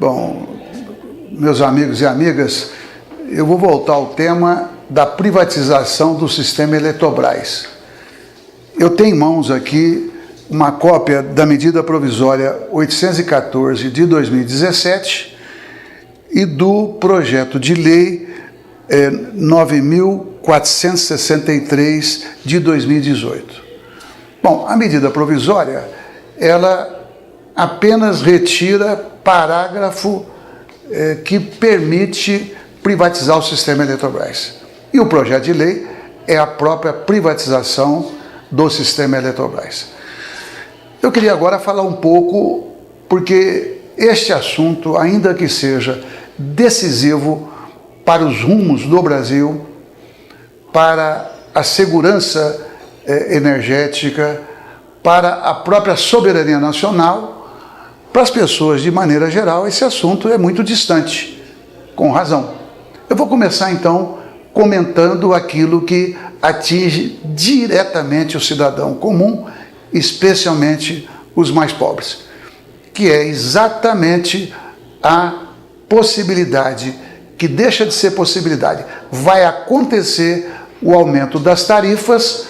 Bom, meus amigos e amigas, eu vou voltar ao tema da privatização do sistema Eletrobras. Eu tenho em mãos aqui uma cópia da medida provisória 814 de 2017 e do projeto de lei 9.463 de 2018. Bom, a medida provisória, ela apenas retira parágrafo que permite privatizar o sistema Eletrobras. E o projeto de lei é a própria privatização do sistema Eletrobras. Eu queria agora falar um pouco, porque este assunto, ainda que seja decisivo para os rumos do Brasil, para a segurança energética, para a própria soberania nacional, para as pessoas de maneira geral, esse assunto é muito distante, com razão. Eu vou começar então comentando aquilo que atinge diretamente o cidadão comum, especialmente os mais pobres, que é exatamente a possibilidade, que deixa de ser possibilidade, vai acontecer o aumento das tarifas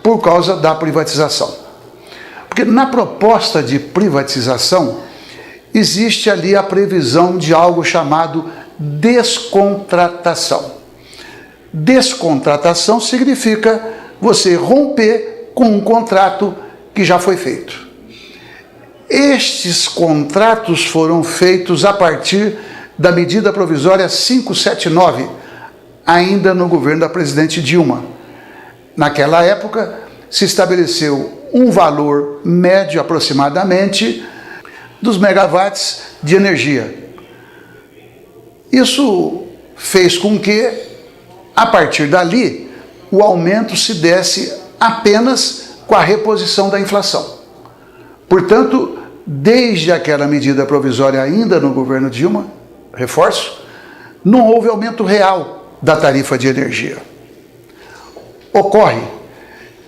por causa da privatização. Porque na proposta de privatização existe ali a previsão de algo chamado descontratação. Descontratação significa você romper com um contrato que já foi feito. Estes contratos foram feitos a partir da medida provisória 579, ainda no governo da presidente Dilma. Naquela época, se estabeleceu um valor médio aproximadamente dos megawatts de energia. Isso fez com que, a partir dali, o aumento se desse apenas com a reposição da inflação. Portanto, desde aquela medida provisória ainda no governo Dilma, reforço, não houve aumento real da tarifa de energia. Ocorre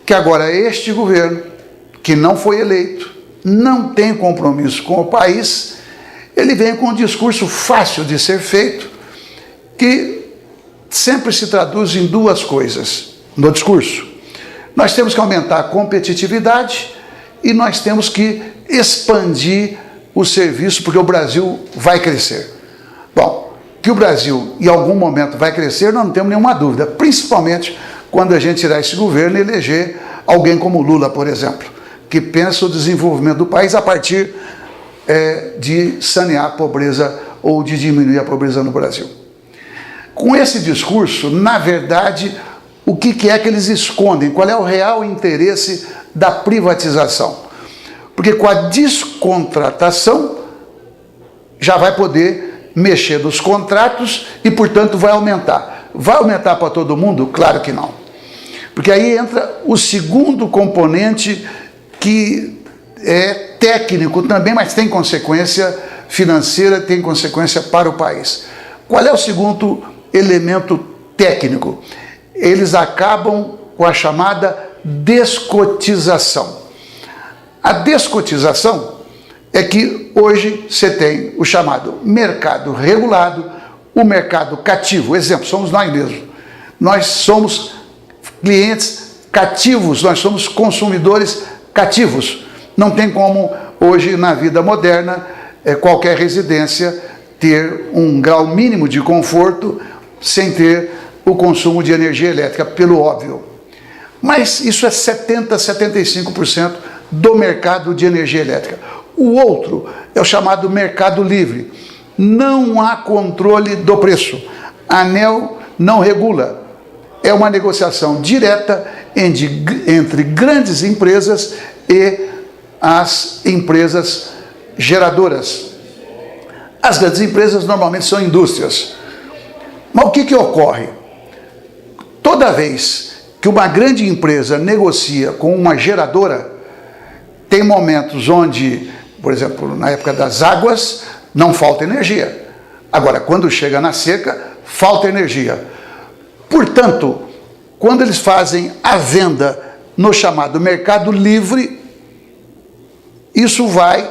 que agora este governo, que não foi eleito, não tem compromisso com o país, ele vem com um discurso fácil de ser feito, que sempre se traduz em duas coisas no discurso. Nós temos que aumentar a competitividade e nós temos que expandir o serviço, porque o Brasil vai crescer. Bom, que o Brasil em algum momento vai crescer, nós não temos nenhuma dúvida, principalmente quando a gente tirar esse governo e eleger alguém como Lula, por exemplo, que pensa o desenvolvimento do país a partir de sanear a pobreza ou de diminuir a pobreza no Brasil. Com esse discurso, na verdade, o que é que eles escondem? Qual é o real interesse da privatização? Porque com a descontratação já vai poder mexer nos contratos e, portanto, vai aumentar. Vai aumentar para todo mundo? Claro que não. Porque aí entra o segundo componente, que é técnico também, mas tem consequência financeira, tem consequência para o país. Qual é o segundo elemento técnico? Eles acabam com a chamada descotização. A descotização é que hoje você tem o chamado mercado regulado, o mercado cativo. Exemplo, somos nós mesmos. Nós somos clientes cativos, nós somos consumidores cativos. Não tem como, hoje, na vida moderna, qualquer residência ter um grau mínimo de conforto sem ter o consumo de energia elétrica, pelo óbvio. Mas isso é 70%, 75% do mercado de energia elétrica. O outro é o chamado mercado livre. Não há controle do preço. A ANEEL não regula. É uma negociação direta entre grandes empresas e as empresas geradoras. As grandes empresas normalmente são indústrias. Mas o que ocorre? Toda vez que uma grande empresa negocia com uma geradora, tem momentos onde, por exemplo, na época das águas, não falta energia. Agora, quando chega na seca, falta energia. Portanto, quando eles fazem a venda no chamado mercado livre, isso vai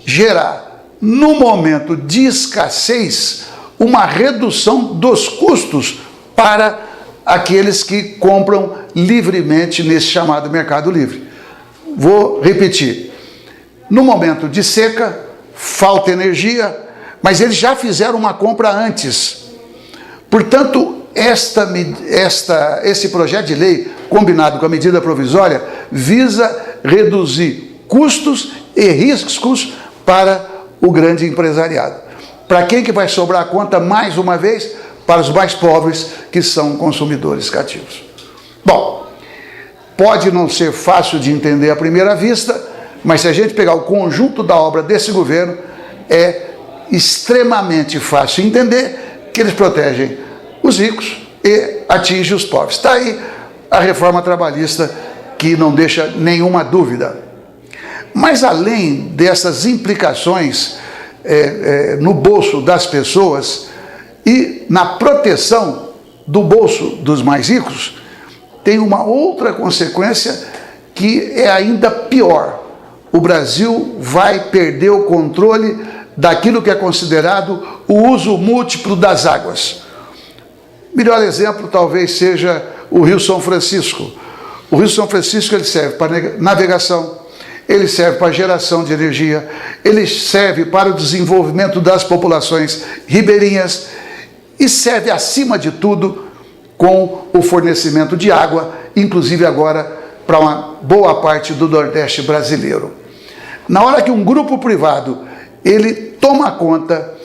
gerar no momento de escassez, uma redução dos custos para aqueles que compram livremente nesse chamado mercado livre. Vou repetir. No momento de seca, falta energia, mas eles já fizeram uma compra antes. Portanto, esse projeto de lei, combinado com a medida provisória, visa reduzir custos e riscos para o grande empresariado. Para quem que vai sobrar a conta, mais uma vez? Para os mais pobres, que são consumidores cativos. Bom, pode não ser fácil de entender à primeira vista, mas se a gente pegar o conjunto da obra desse governo, é extremamente fácil entender que eles protegem os ricos e atingem os pobres. Está aí a reforma trabalhista, que não deixa nenhuma dúvida. Mas além dessas implicações no bolso das pessoas e na proteção do bolso dos mais ricos, tem uma outra consequência que é ainda pior. O Brasil vai perder o controle daquilo que é considerado o uso múltiplo das águas. Melhor exemplo talvez seja o Rio São Francisco. O Rio São Francisco ele serve para navegação, ele serve para geração de energia, ele serve para o desenvolvimento das populações ribeirinhas e serve, acima de tudo, com o fornecimento de água, inclusive agora para uma boa parte do Nordeste brasileiro. Na hora que um grupo privado ele toma conta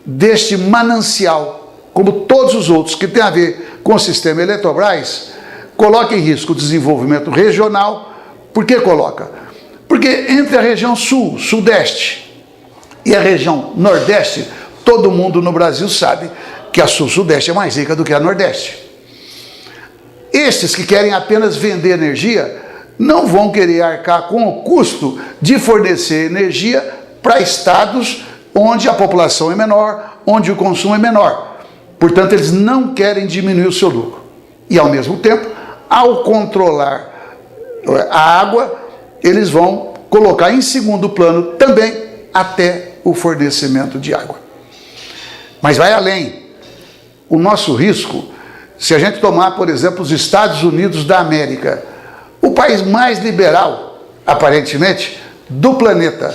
deste manancial, como todos os outros que tem a ver com o sistema Eletrobras, coloca em risco o desenvolvimento regional. Por que coloca? Porque entre a região sul, sudeste e a região nordeste, todo mundo no Brasil sabe que a sul-sudeste é mais rica do que a nordeste. Estes que querem apenas vender energia não vão querer arcar com o custo de fornecer energia para estados onde a população é menor, onde o consumo é menor. Portanto, eles não querem diminuir o seu lucro. E, ao mesmo tempo, ao controlar a água, eles vão colocar em segundo plano também até o fornecimento de água. Mas vai além. O nosso risco, se a gente tomar, por exemplo, os Estados Unidos da América, o país mais liberal, aparentemente, do planeta,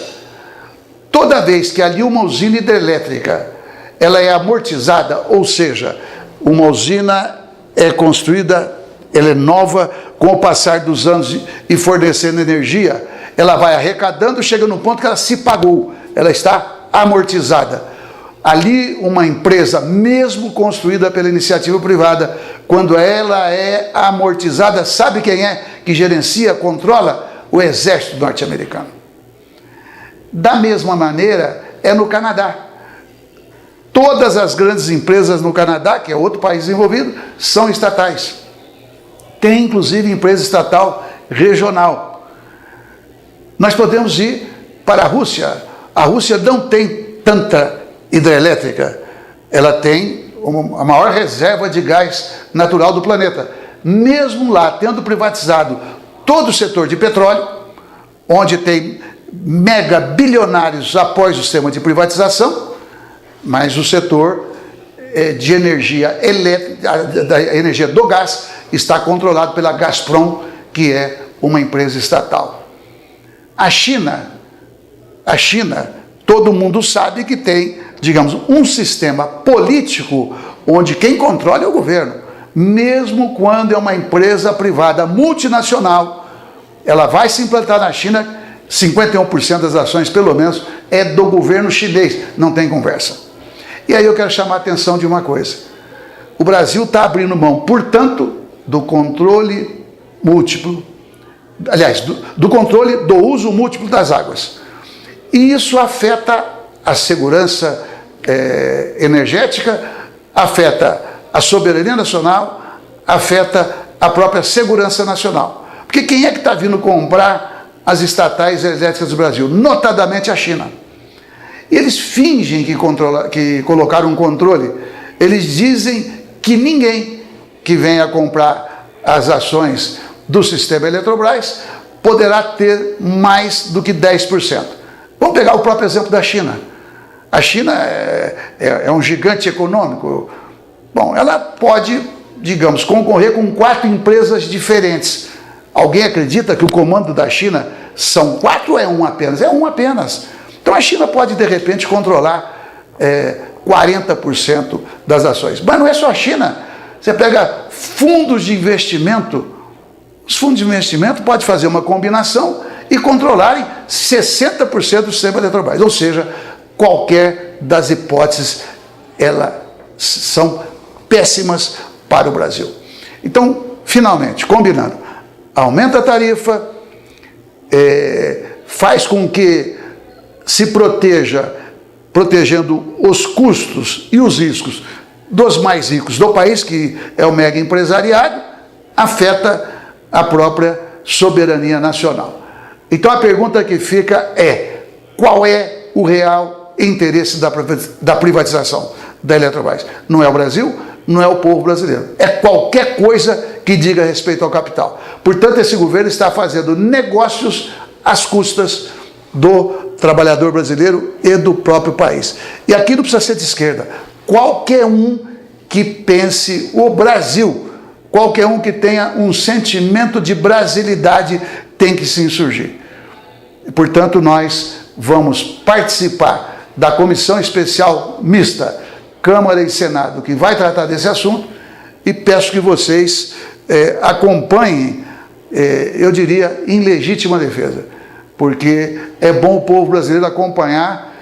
toda vez que ali uma usina hidrelétrica ela é amortizada, ou seja, uma usina é construída, ela é nova, com o passar dos anos e fornecendo energia, ela vai arrecadando, chega no ponto que ela se pagou, ela está amortizada. Ali uma empresa, mesmo construída pela iniciativa privada, quando ela é amortizada, sabe quem é que gerencia, controla? O exército norte-americano. Da mesma maneira, é no Canadá. Todas as grandes empresas no Canadá, que é outro país envolvido, são estatais. Tem, inclusive, empresa estatal regional. Nós podemos ir para a Rússia. A Rússia não tem tanta hidrelétrica. Ela tem a maior reserva de gás natural do planeta. Mesmo lá, tendo privatizado todo o setor de petróleo, onde tem mega bilionários após o sistema de privatização, mas o setor de energia elétrica, da energia do gás, está controlado pela Gazprom, que é uma empresa estatal. A China, todo mundo sabe que tem, digamos, um sistema político onde quem controla é o governo. Mesmo quando é uma empresa privada multinacional, ela vai se implantar na China, 51% das ações, pelo menos, é do governo chinês. Não tem conversa. E aí eu quero chamar a atenção de uma coisa. O Brasil está abrindo mão, portanto, do controle múltiplo, aliás, do controle do uso múltiplo das águas. E isso afeta a segurança energética, afeta a soberania nacional, afeta a própria segurança nacional. Porque quem é que está vindo comprar as estatais elétricas do Brasil? Notadamente a China. E eles fingem que colocaram um controle. Eles dizem que ninguém que venha comprar as ações do sistema Eletrobras poderá ter mais do que 10%. Vamos pegar o próprio exemplo da China. A China é um gigante econômico. Bom, ela pode, digamos, concorrer com 4 empresas diferentes. Alguém acredita que o comando da China são 4 ou é um apenas? É um apenas. Então a China pode, de repente, controlar 40% das ações. Mas não é só a China. Você pega fundos de investimento. Os fundos de investimento podem fazer uma combinação e controlarem 60% do sistema Eletrobras. Ou seja, qualquer das hipóteses, elas são péssimas para o Brasil. Então, finalmente, combinando, aumenta a tarifa, faz com que se protegendo os custos e os riscos dos mais ricos do país, que é o mega empresariado, afeta a própria soberania nacional. Então a pergunta que fica é: qual é o real interesse da privatização da Eletrobras? Não é o Brasil, não é o povo brasileiro, é qualquer coisa que diga respeito ao capital. Portanto, esse governo está fazendo negócios às custas do trabalhador brasileiro e do próprio país. E aqui não precisa ser de esquerda. Qualquer um que pense o Brasil, qualquer um que tenha um sentimento de brasilidade tem que se insurgir. Portanto, nós vamos participar da comissão especial mista, Câmara e Senado, que vai tratar desse assunto, e peço que vocês acompanhem, eu diria, em legítima defesa, porque é bom o povo brasileiro acompanhar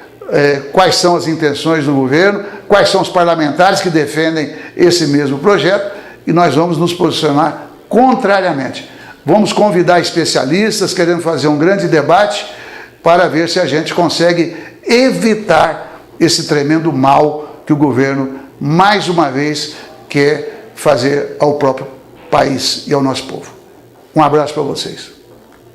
quais são as intenções do governo, quais são os parlamentares que defendem esse mesmo projeto, e nós vamos nos posicionar contrariamente. Vamos convidar especialistas, querendo fazer um grande debate para ver se a gente consegue evitar esse tremendo mal que o governo, mais uma vez, quer fazer ao próprio país e ao nosso povo. Um abraço para vocês.